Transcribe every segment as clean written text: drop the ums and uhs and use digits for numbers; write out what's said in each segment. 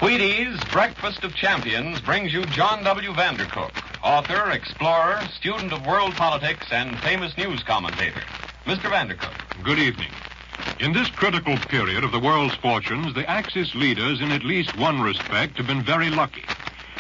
Wheaties Breakfast of Champions brings you John W. Vandercook, author, explorer, student of world politics, and famous news commentator. Mr. Vandercook. Good evening. In this critical period of the world's fortunes, the Axis leaders, in at least one respect, have been very lucky.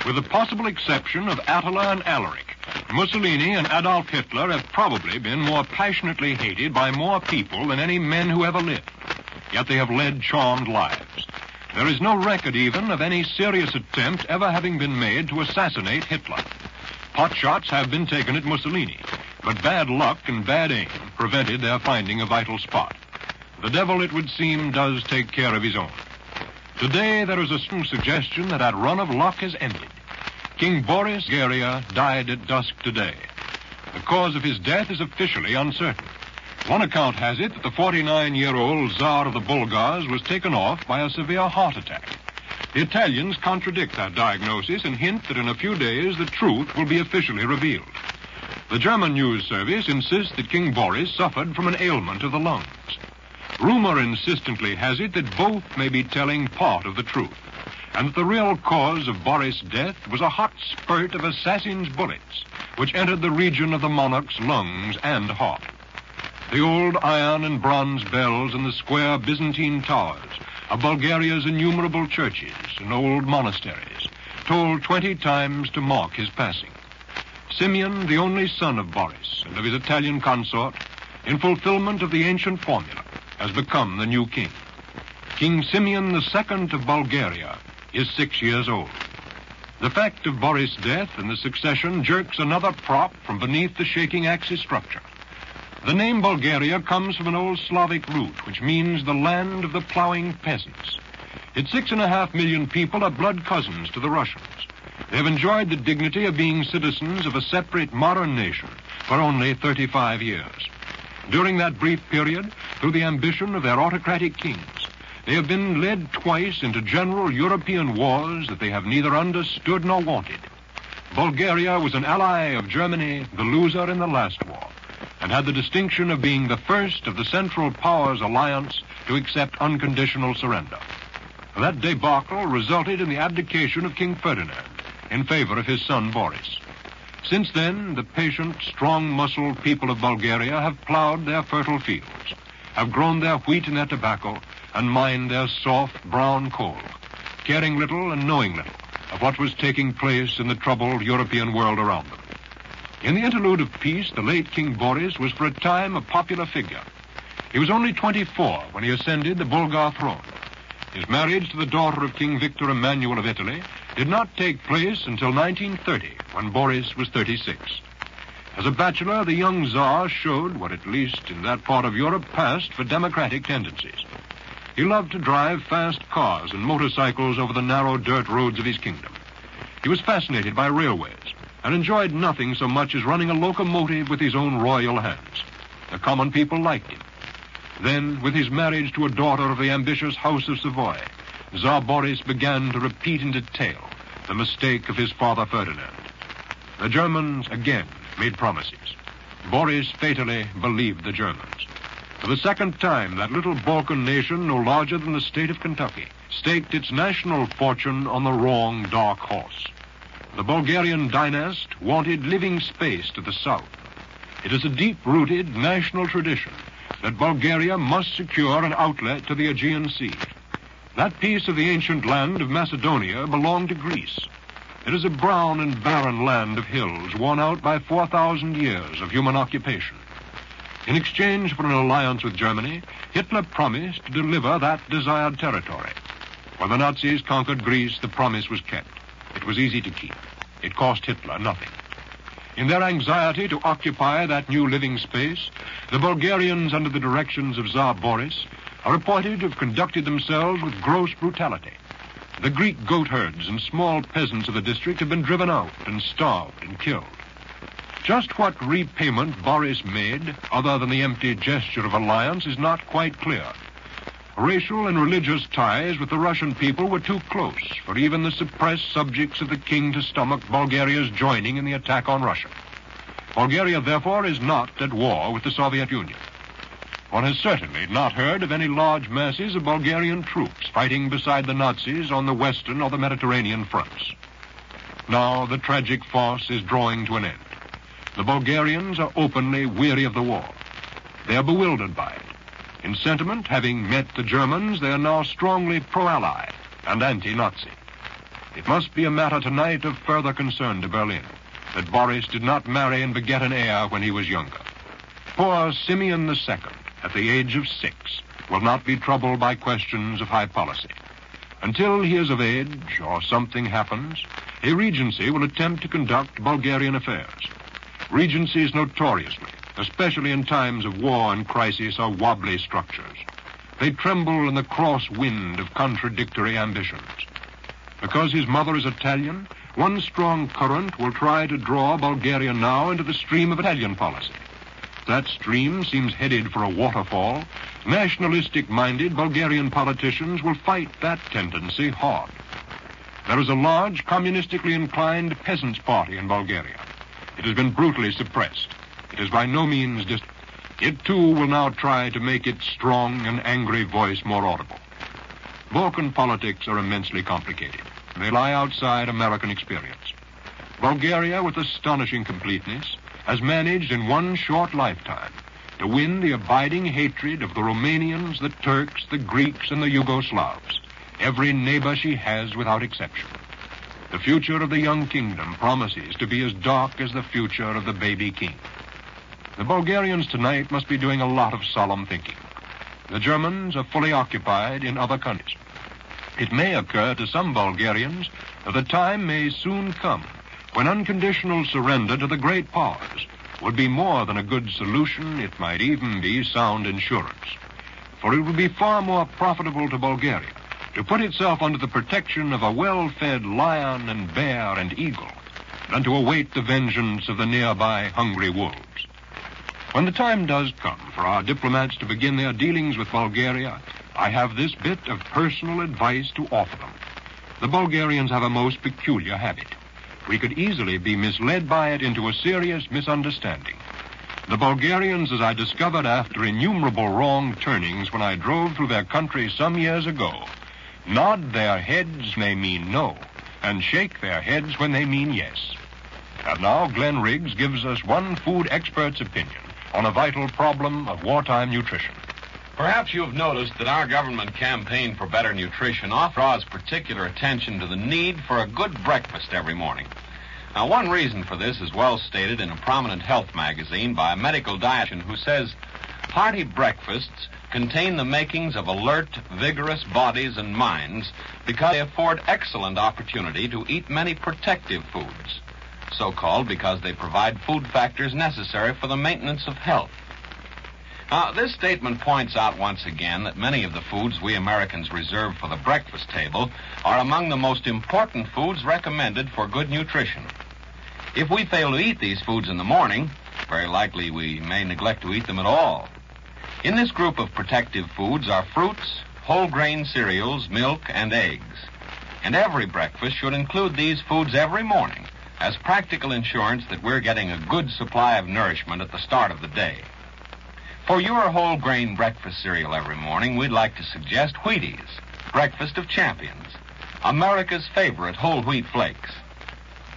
With the possible exception of Attila and Alaric, Mussolini and Adolf Hitler have probably been more passionately hated by more people than any men who ever lived. Yet they have led charmed lives. There is no record even of any serious attempt ever having been made to assassinate Hitler. Potshots have been taken at Mussolini, but bad luck and bad aim prevented their finding a vital spot. The devil, it would seem, does take care of his own. Today there is a strong suggestion that that run of luck has ended. King Boris of Bulgaria died at dusk today. The cause of his death is officially uncertain. One account has it that the 49-year-old Tsar of the Bulgars was taken off by a severe heart attack. The Italians contradict that diagnosis and hint that in a few days the truth will be officially revealed. The German news service insists that King Boris suffered from an ailment of the lungs. Rumor insistently has it that both may be telling part of the truth, and that the real cause of Boris' death was a hot spurt of assassin's bullets, which entered the region of the monarch's lungs and heart. The old iron and bronze bells in the square Byzantine towers of Bulgaria's innumerable churches and old monasteries tolled 20 times to mark his passing. Simeon, the only son of Boris and of his Italian consort, in fulfillment of the ancient formula, has become the new king. King Simeon II of Bulgaria is 6 years old. The fact of Boris' death and the succession jerks another prop from beneath the shaking Axis structure. The name Bulgaria comes from an old Slavic root, which means the land of the plowing peasants. Its 6.5 million people are blood cousins to the Russians. They have enjoyed the dignity of being citizens of a separate modern nation for only 35 years. During that brief period, through the ambition of their autocratic kings, they have been led twice into general European wars that they have neither understood nor wanted. Bulgaria was an ally of Germany, the loser in the last war, and had the distinction of being the first of the Central Powers alliance to accept unconditional surrender. That debacle resulted in the abdication of King Ferdinand in favor of his son Boris. Since then, the patient, strong-muscled people of Bulgaria have plowed their fertile fields, have grown their wheat and their tobacco, and mined their soft brown coal, caring little and knowing little of what was taking place in the troubled European world around them. In the interlude of peace, the late King Boris was for a time a popular figure. He was only 24 when he ascended the Bulgar throne. His marriage to the daughter of King Victor Emmanuel of Italy did not take place until 1930, when Boris was 36. As a bachelor, the young Tsar showed what, at least in that part of Europe, passed for democratic tendencies. He loved to drive fast cars and motorcycles over the narrow dirt roads of his kingdom. He was fascinated by railways and enjoyed nothing so much as running a locomotive with his own royal hands. The common people liked him. Then, with his marriage to a daughter of the ambitious House of Savoy, Tsar Boris began to repeat in detail the mistake of his father Ferdinand. The Germans again made promises. Boris fatally believed the Germans. For the second time, that little Balkan nation, no larger than the state of Kentucky, staked its national fortune on the wrong dark horse. The Bulgarian dynast wanted living space to the south. It is a deep-rooted national tradition that Bulgaria must secure an outlet to the Aegean Sea. That piece of the ancient land of Macedonia belonged to Greece. It is a brown and barren land of hills worn out by 4,000 years of human occupation. In exchange for an alliance with Germany, Hitler promised to deliver that desired territory. When the Nazis conquered Greece, the promise was kept. It was easy to keep. It cost Hitler nothing. In their anxiety to occupy that new living space, the Bulgarians, under the directions of Tsar Boris, are reported to have conducted themselves with gross brutality. The Greek goat herds and small peasants of the district have been driven out and starved and killed. Just what repayment Boris made, other than the empty gesture of alliance, is not quite clear. Racial and religious ties with the Russian people were too close for even the suppressed subjects of the king to stomach Bulgaria's joining in the attack on Russia. Bulgaria, therefore, is not at war with the Soviet Union. One has certainly not heard of any large masses of Bulgarian troops fighting beside the Nazis on the Western or the Mediterranean fronts. Now the tragic farce is drawing to an end. The Bulgarians are openly weary of the war. They are bewildered by it. In sentiment, having met the Germans, they are now strongly pro-Ally and anti-Nazi. It must be a matter tonight of further concern to Berlin that Boris did not marry and beget an heir when he was younger. Poor Simeon II, at the age of 6, will not be troubled by questions of high policy. Until he is of age or something happens, a regency will attempt to conduct Bulgarian affairs. Regencies notoriously, especially in times of war and crisis, are wobbly structures. They tremble in the cross wind of contradictory ambitions. Because his mother is Italian, one strong current will try to draw Bulgaria now into the stream of Italian policy. That stream seems headed for a waterfall. Nationalistic-minded Bulgarian politicians will fight that tendency hard. There is a large communistically inclined peasants' party in Bulgaria. It has been brutally suppressed. It is by no means It, too, will now try to make its strong and angry voice more audible. Balkan politics are immensely complicated. They lie outside American experience. Bulgaria, with astonishing completeness, has managed in one short lifetime to win the abiding hatred of the Romanians, the Turks, the Greeks, and the Yugoslavs, every neighbor she has without exception. The future of the young kingdom promises to be as dark as the future of the baby king. The Bulgarians tonight must be doing a lot of solemn thinking. The Germans are fully occupied in other countries. It may occur to some Bulgarians that the time may soon come when unconditional surrender to the great powers would be more than a good solution. It might even be sound insurance. For it would be far more profitable to Bulgaria to put itself under the protection of a well-fed lion and bear and eagle than to await the vengeance of the nearby hungry wolves. When the time does come for our diplomats to begin their dealings with Bulgaria, I have this bit of personal advice to offer them. The Bulgarians have a most peculiar habit. We could easily be misled by it into a serious misunderstanding. The Bulgarians, as I discovered after innumerable wrong turnings when I drove through their country some years ago, nod their heads when they mean no, and shake their heads when they mean yes. And now Glenn Riggs gives us one food expert's opinion on a vital problem of wartime nutrition. Perhaps you've noticed that our government campaign for better nutrition draws particular attention to the need for a good breakfast every morning. Now, one reason for this is well stated in a prominent health magazine by a medical dietitian who says, hearty breakfasts contain the makings of alert, vigorous bodies and minds because they afford excellent opportunity to eat many protective foods, so-called because they provide food factors necessary for the maintenance of health. Now, this statement points out once again that many of the foods we Americans reserve for the breakfast table are among the most important foods recommended for good nutrition. If we fail to eat these foods in the morning, very likely we may neglect to eat them at all. In this group of protective foods are fruits, whole grain cereals, milk, and eggs. And every breakfast should include these foods every morning as practical insurance that we're getting a good supply of nourishment at the start of the day. For your whole grain breakfast cereal every morning, we'd like to suggest Wheaties, Breakfast of Champions, America's favorite whole wheat flakes.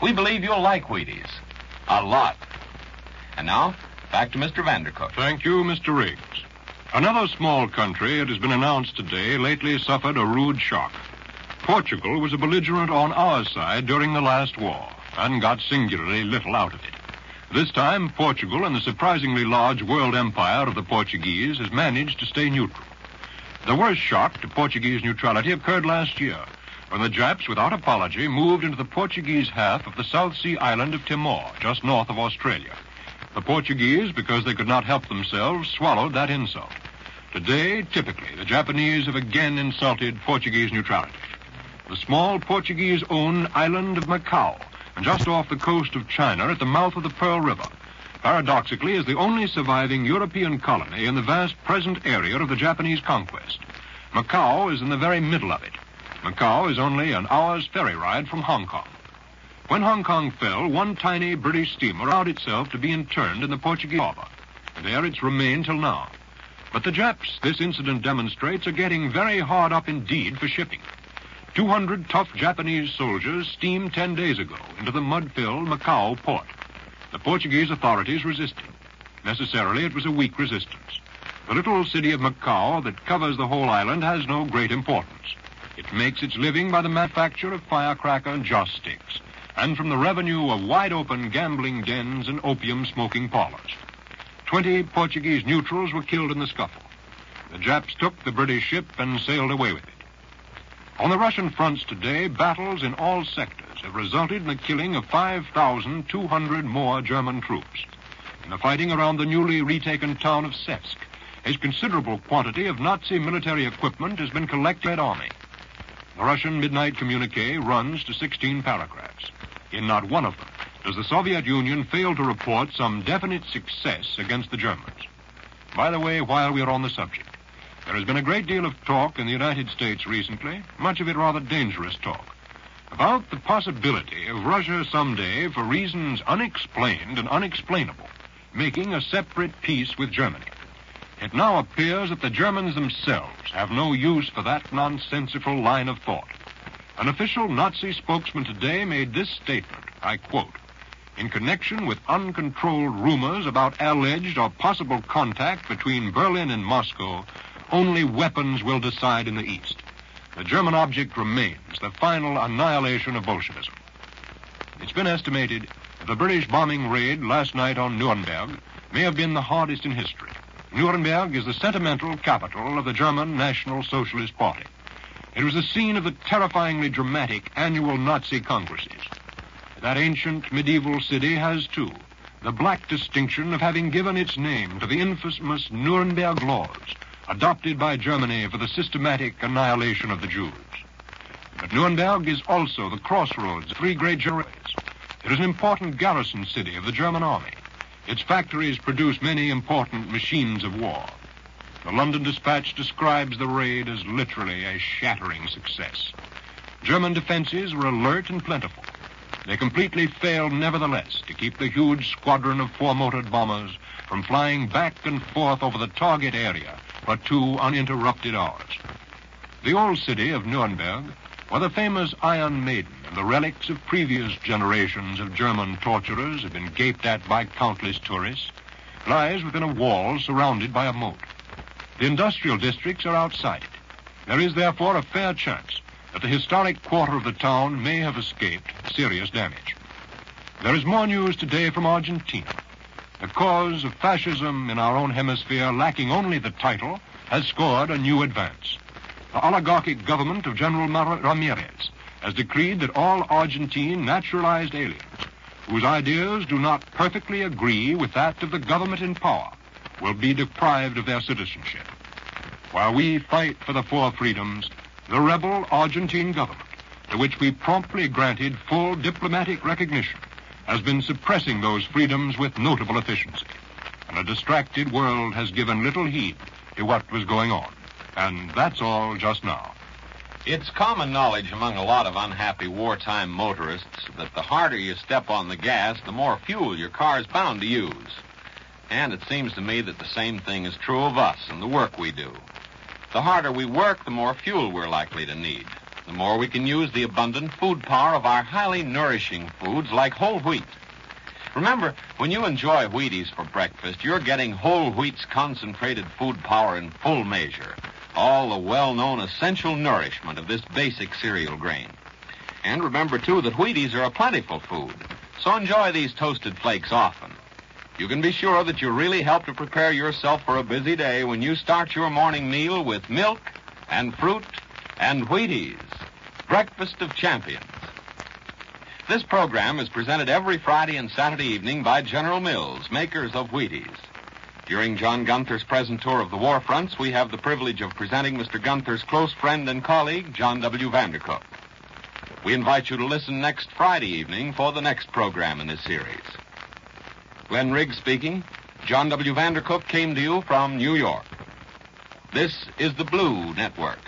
We believe you'll like Wheaties a lot. And now, back to Mr. Vandercook. Thank you, Mr. Riggs. Another small country, it has been announced today, lately suffered a rude shock. Portugal was a belligerent on our side during the last war and got singularly little out of it. This time, Portugal and the surprisingly large world empire of the Portuguese has managed to stay neutral. The worst shock to Portuguese neutrality occurred last year, when the Japs, without apology, moved into the Portuguese half of the South Sea island of Timor, just north of Australia. The Portuguese, because they could not help themselves, swallowed that insult. Today, typically, the Japanese have again insulted Portuguese neutrality. The small Portuguese-owned island of Macau, and just off the coast of China at the mouth of the Pearl River, paradoxically is the only surviving European colony in the vast present area of the Japanese conquest. Macau is in the very middle of it. Macau is only an hour's ferry ride from Hong Kong. When Hong Kong fell, one tiny British steamer allowed itself to be interned in the Portuguese harbor. There it's remained till now. But the Japs, this incident demonstrates, are getting very hard up indeed for shipping. 200 tough Japanese soldiers steamed 10 days ago into the mud-filled Macau port. The Portuguese authorities resisted. Necessarily, it was a weak resistance. The little city of Macau that covers the whole island has no great importance. It makes its living by the manufacture of firecracker and joss sticks, and from the revenue of wide-open gambling dens and opium-smoking parlors. 20 Portuguese neutrals were killed in the scuffle. The Japs took the British ship and sailed away with it. On the Russian fronts today, battles in all sectors have resulted in the killing of 5,200 more German troops. In the fighting around the newly retaken town of Sevsk, a considerable quantity of Nazi military equipment has been collected by the army. The Russian midnight communique runs to 16 paragraphs. In not one of them does the Soviet Union fail to report some definite success against the Germans. By the way, while we are on the subject, there has been a great deal of talk in the United States recently, much of it rather dangerous talk, about the possibility of Russia someday, for reasons unexplained and unexplainable, making a separate peace with Germany. It now appears that the Germans themselves have no use for that nonsensical line of thought. An official Nazi spokesman today made this statement, I quote, "In connection with uncontrolled rumors about alleged or possible contact between Berlin and Moscow, only weapons will decide in the East. The German object remains the final annihilation of Bolshevism." It's been estimated that the British bombing raid last night on Nuremberg may have been the hardest in history. Nuremberg is the sentimental capital of the German National Socialist Party. It was the scene of the terrifyingly dramatic annual Nazi congresses. That ancient medieval city has, too, the black distinction of having given its name to the infamous Nuremberg laws, adopted by Germany for the systematic annihilation of the Jews. But Nuremberg is also the crossroads of three great generations. It is an important garrison city of the German army. Its factories produce many important machines of war. The London Dispatch describes the raid as literally a shattering success. German defenses were alert and plentiful. They completely failed, nevertheless, to keep the huge squadron of four-motored bombers from flying back and forth over the target area for 2 uninterrupted hours. The old city of Nuremberg, where the famous Iron Maiden and the relics of previous generations of German torturers have been gaped at by countless tourists, lies within a wall surrounded by a moat. The industrial districts are outside it. There is, therefore, a fair chance that the historic quarter of the town may have escaped serious damage. There is more news today from Argentina. The cause of fascism in our own hemisphere, lacking only the title, has scored a new advance. The oligarchic government of General Ramirez has decreed that all Argentine naturalized aliens whose ideas do not perfectly agree with that of the government in power will be deprived of their citizenship. While we fight for the four freedoms, the rebel Argentine government, to which we promptly granted full diplomatic recognition, has been suppressing those freedoms with notable efficiency. And a distracted world has given little heed to what was going on. And that's all just now. It's common knowledge among a lot of unhappy wartime motorists that the harder you step on the gas, the more fuel your car's bound to use. And it seems to me that the same thing is true of us and the work we do. The harder we work, the more fuel we're likely to need. The more we can use the abundant food power of our highly nourishing foods like whole wheat. Remember, when you enjoy Wheaties for breakfast, you're getting whole wheat's concentrated food power in full measure. All the well-known essential nourishment of this basic cereal grain. And remember, too, that Wheaties are a plentiful food. So enjoy these toasted flakes often. You can be sure that you really help to prepare yourself for a busy day when you start your morning meal with milk and fruit and Wheaties. Breakfast of Champions. This program is presented every Friday and Saturday evening by General Mills, makers of Wheaties. During John Gunther's present tour of the war fronts, we have the privilege of presenting Mr. Gunther's close friend and colleague, John W. Vandercook. We invite you to listen next Friday evening for the next program in this series. Glenn Riggs speaking. John W. Vandercook came to you from New York. This is the Blue Network.